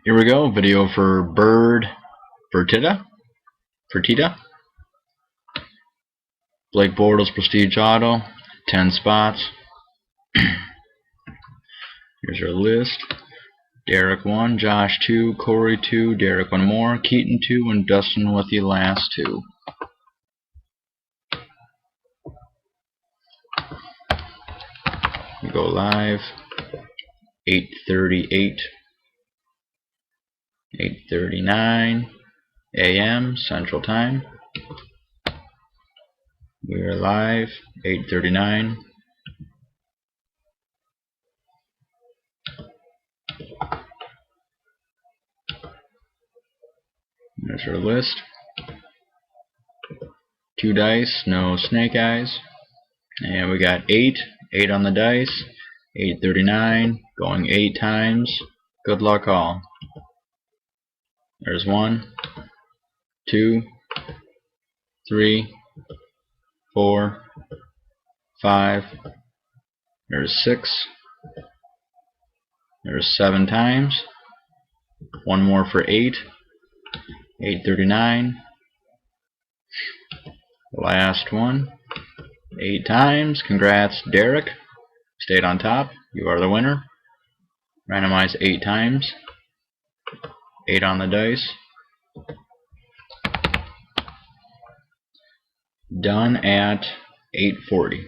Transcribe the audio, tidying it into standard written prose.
Here we go, video for Fertitta. Blake Bortles Prestige Auto, 10 spots. Here's our list. Derek 1, Josh 2, Corey 2, Derek 1 more, Keaton 2, and Dustin with the last 2. We go live. 8:38, 8:39 a.m. Central Time. We are live. 8:39. There's our list. 2 dice, no snake eyes. And we got 8 on the dice. 8:39, going 8 times. Good luck all. There's 1, 2, 3, 4, 5. There's 6. There's 7 times. 1 more for 8. 8:39. Last one. 8 times. Congrats, Derek. Stayed on top. You are the winner. Randomize 8 times. 8 on the dice. Done at 8:40.